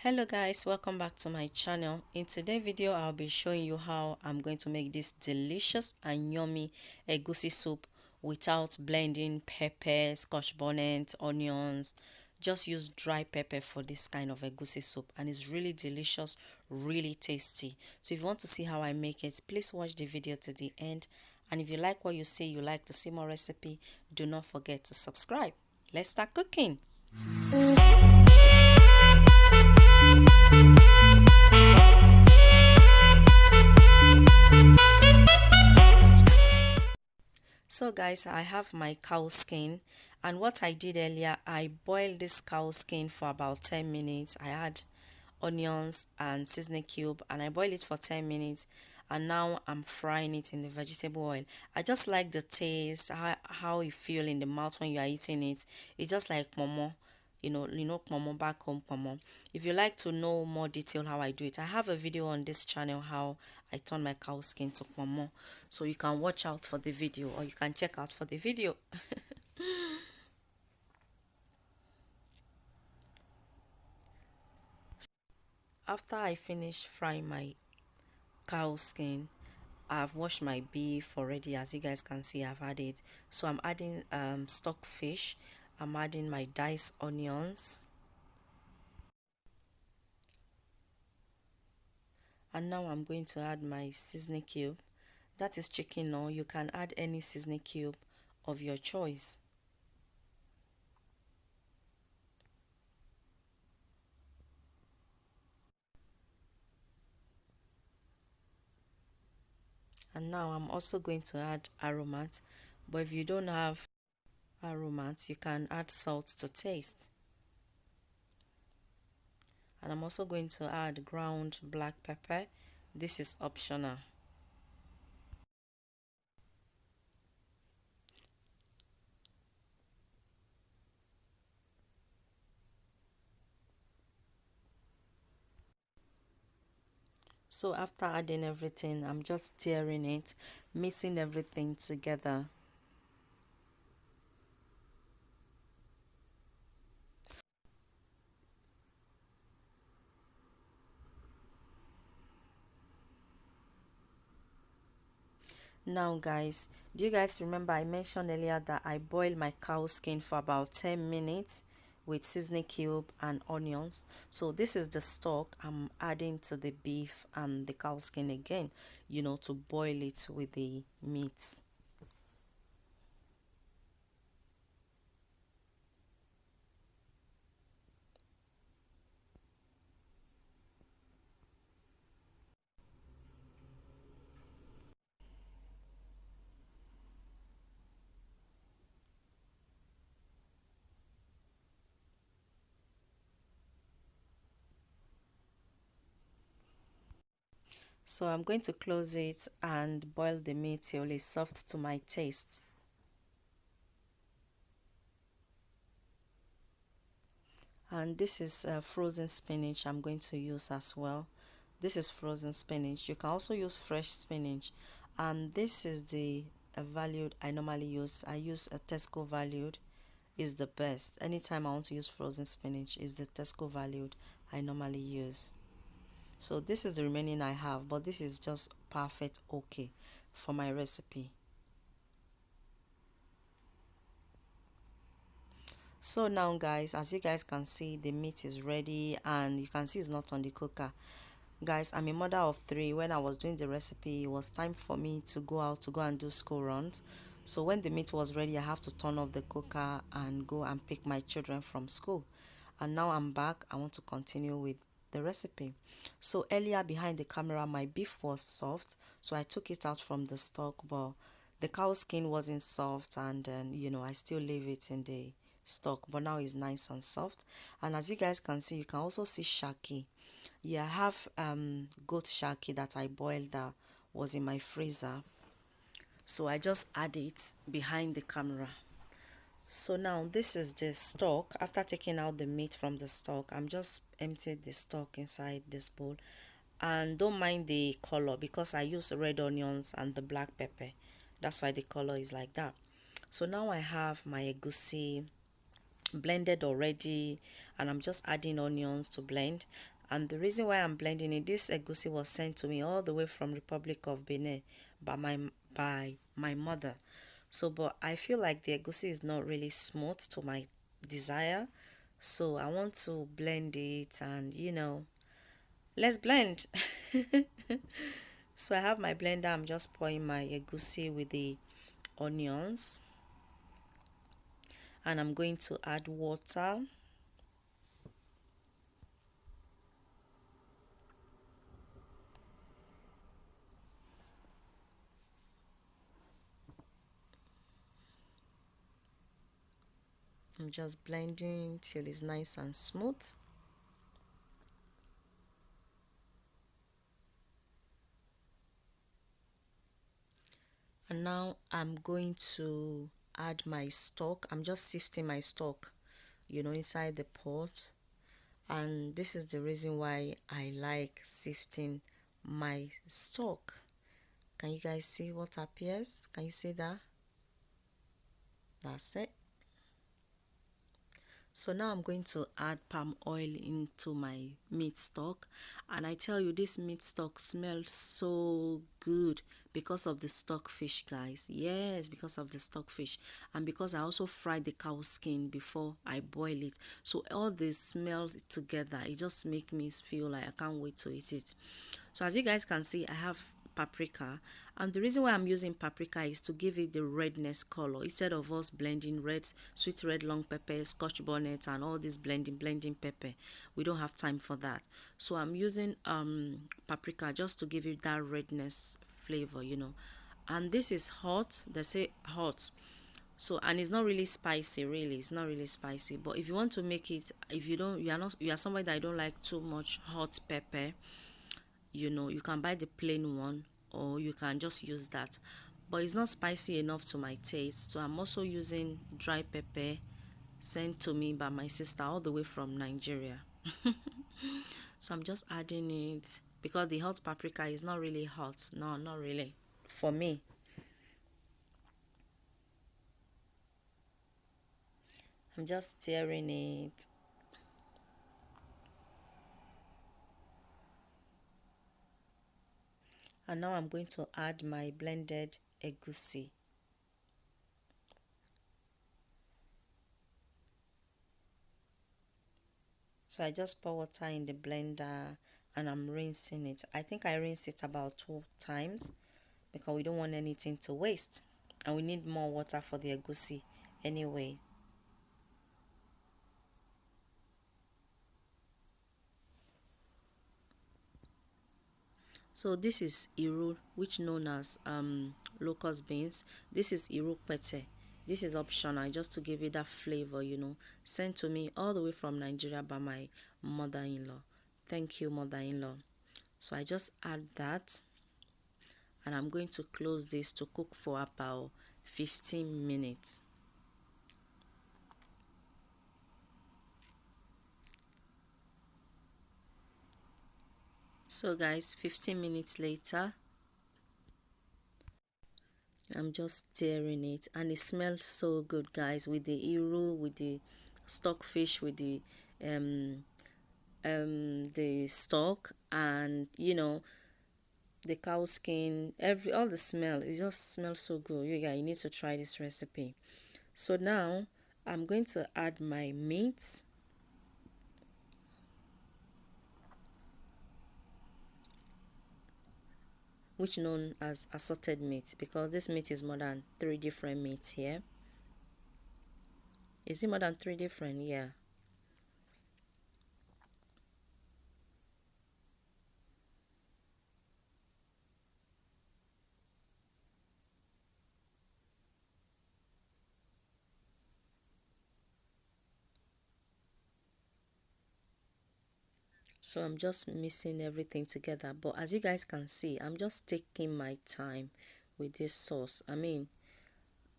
Hello guys, welcome back to my channel. In today's video I'll be showing you how I'm going to make this delicious and yummy egusi soup without blending pepper, scotch bonnet, onions. Just use dry pepper for this kind of egusi soup and it's really delicious, really tasty. So if you want to see how I make it, please watch the video to the end, and if you like what you see, you like to see more recipe, do not forget to subscribe. Let's start cooking. So guys, I have my cow skin, and what I did earlier, I boiled this cow skin for about 10 minutes. I add onions and seasoning cube and I boil it for 10 minutes, and now I'm frying it in the vegetable oil. I just like the taste, how you feel in the mouth when you are eating it. It's just like momo, momo back home momo. If you like to know more detail how I do it, I have a video on this channel how I turn my cow skin to momo, so you can watch out for the video or you can check out for the video. After I finish frying my cow skin, I've washed my beef already. As you guys can see, I've added, so I'm adding stock fish. I'm adding my diced onions, and now I'm going to add my seasoning cube. That is chicken, or you can add any seasoning cube of your choice. And now I'm also going to add aromat, but if you don't have aromat, you can add salt to taste. And I'm also going to add ground black pepper. This is optional. So after adding everything, I'm just stirring it, mixing everything together. Now guys, do you guys remember I mentioned earlier that I boiled my cow skin for about 10 minutes with seasoning cube and onions? So this is the stock I'm adding to the beef and the cow skin again, to boil it with the meat. So I'm going to close it and boil the meat till it's soft to my taste. And this is frozen spinach I'm going to use as well. This is frozen spinach. You can also use fresh spinach, and this is the valued I normally use. I use a Tesco valued, is the best. Anytime I want to use frozen spinach, is the Tesco valued I normally use. So this is the remaining I have, but this is just perfect okay for my recipe. So now guys, as you guys can see, the meat is ready and you can see it's not on the cooker. Guys, I'm a mother of three. When I was doing the recipe, it was time for me to go out to go and do school runs. So when the meat was ready, I have to turn off the cooker and go and pick my children from school. And now I'm back. I want to continue with the recipe. So earlier behind the camera, my beef was soft, so I took it out from the stock, but the cow skin wasn't soft, and then I still leave it in the stock, but now it's nice and soft. And as you guys can see, you can also see shaki. Yeah, I have goat shaki that I boiled that was in my freezer, so I just add it behind the camera. So now this is the stock. After taking out the meat from the stock, I'm just emptied the stock inside this bowl. And don't mind the color because I use red onions and the black pepper. That's why the color is like that. So now I have my egusi blended already, and I'm just adding onions to blend. And the reason why I'm blending it, this egusi was sent to me all the way from Republic of Benin by my mother. So but I feel like the egusi is not really smooth to my desire, so I want to blend it, and let's blend. So I have my blender. I'm just pouring my egusi with the onions, and I'm going to add water. I'm just blending till it's nice and smooth. And now I'm going to add my stock. I'm just sifting my stock, inside the pot. And this is the reason why I like sifting my stock. Can you guys see what appears? Can you see that? That's it. So now I'm going to add palm oil into my meat stock, and I tell you, this meat stock smells so good because of the stockfish, guys. Yes, because of the stockfish, and because I also fried the cow skin before I boil it. So all the smells together, it just make me feel like I can't wait to eat it. So as you guys can see, I have paprika, and the reason why I'm using paprika is to give it the redness color instead of us blending red, sweet red long pepper, scotch bonnet, and all this blending pepper. We don't have time for that. So I'm using paprika just to give it that redness flavor, and this is hot. They say hot, so, and it's not really spicy, really. It's not really spicy, but if you want to make it, if you don't, you are somebody that don't like too much hot pepper, you can buy the plain one, or you can just use that. But it's not spicy enough to my taste, so I'm also using dry pepper sent to me by my sister all the way from Nigeria. So I'm just adding it because the hot paprika is not really hot. No, not really for me. I'm just stirring it. And now I'm going to add my blended egusi. So I just pour water in the blender, and I'm rinsing it. I think I rinse it about 2 times because we don't want anything to waste, and we need more water for the egusi anyway. So this is iru, which known as locust beans. This is iru pete. This is optional, just to give it that flavor, sent to me all the way from Nigeria by my mother-in-law. Thank you, mother-in-law. So I just add that, and I'm going to close this to cook for about 15 minutes. So guys, 15 minutes later, I'm just stirring it, and it smells so good, guys, with the iru, with the stockfish, with the stock, and the cow skin, all the smell. It just smells so good. You need to try this recipe. So now I'm going to add my meat. Which known as assorted meat, because this meat is more than 3 different meats here. Is it more than 3 different? Yeah. So I'm just mixing everything together, but as you guys can see, I'm just taking my time with this sauce. I mean,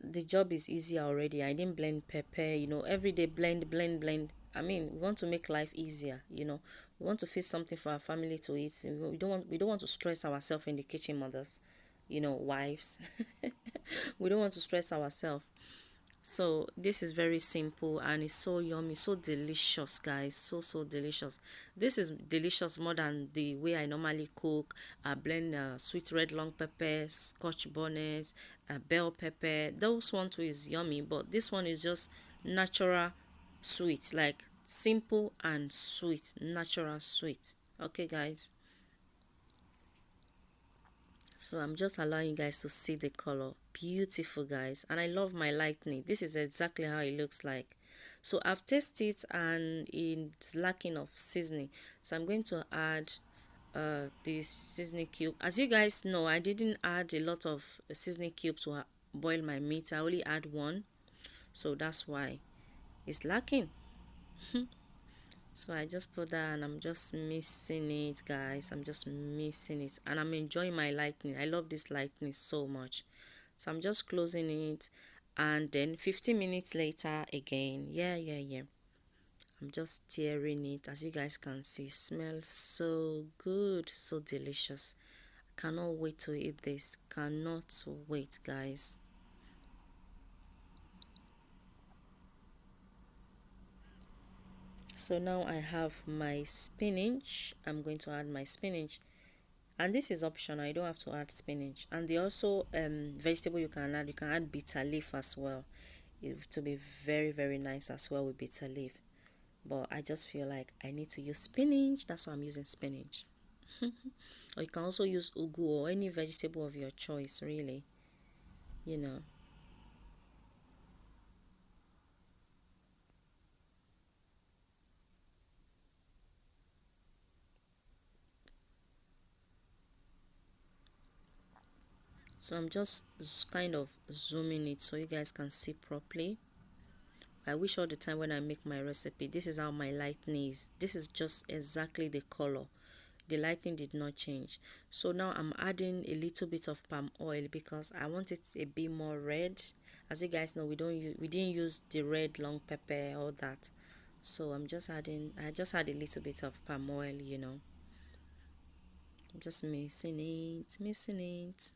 the job is easier already. I didn't blend pepper, every day blend. I mean, we want to make life easier. We want to fix something for our family to eat. We don't want to stress ourselves in the kitchen, mothers, wives. We don't want to stress ourselves. So this is very simple and it's so yummy, so delicious, guys. So delicious. This is delicious more than the way I normally cook. I blend sweet red long pepper, scotch bonnet, bell pepper. Those one too is yummy, but this one is just natural sweet, like simple and sweet, natural sweet. Okay, guys. So I'm just allowing you guys to see the color. Beautiful, guys. And I love my lightning. This is exactly how it looks like. So I've tasted it and it's lacking of seasoning. So I'm going to add this seasoning cube. As you guys know, I didn't add a lot of seasoning cube to boil my meat. I only add one. So that's why it's lacking. So I just put that and I'm just mixing it, guys. I'm just mixing it and I'm enjoying my lightning. I love this lightning so much. So I'm just closing it and then 15 minutes later again. Yeah. I'm just stirring it. As you guys can see, smells so good, so delicious. Cannot wait to eat this. Cannot wait, guys. So now I have my spinach. I'm going to add my spinach. And this is optional, you don't have to add spinach. And the also vegetable you can add bitter leaf as well. It to be very nice as well with bitter leaf. But I just feel like I need to use spinach, that's why I'm using spinach. Or you can also use ugu or any vegetable of your choice, really, you know. So I'm just kind of zooming it so you guys can see properly. I wish all the time when I make my recipe, this is how my lighting is. This is just exactly the color. The lighting did not change. So now I'm adding a little bit of palm oil because I want it a bit more red. As you guys know, we didn't use the red long pepper, all that. So I just add a little bit of palm oil, you know. I'm just mixing it.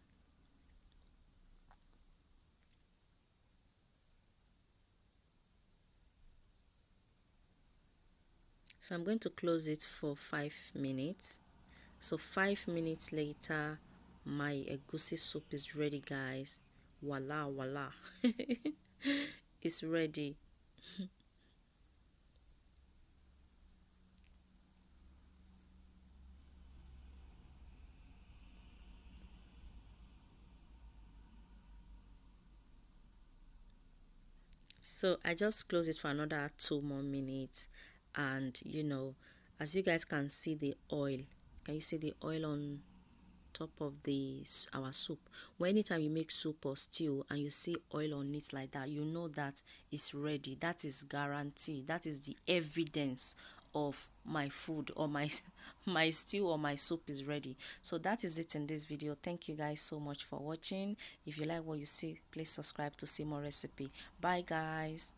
So I'm going to close it for 5 minutes. So 5 minutes later, my egusi soup is ready, guys. Voila. It's ready. So I just close it for another 2 more minutes, and as you guys can see the oil. Can you see the oil on top of our soup? When anytime you make soup or stew and you see oil on it like that, you know that it's ready. That is guarantee. That is the evidence of my food or my my stew or my soup is ready. So that is it in this video. Thank you guys so much for watching. If you like what you see, please subscribe to see more recipe. Bye, guys.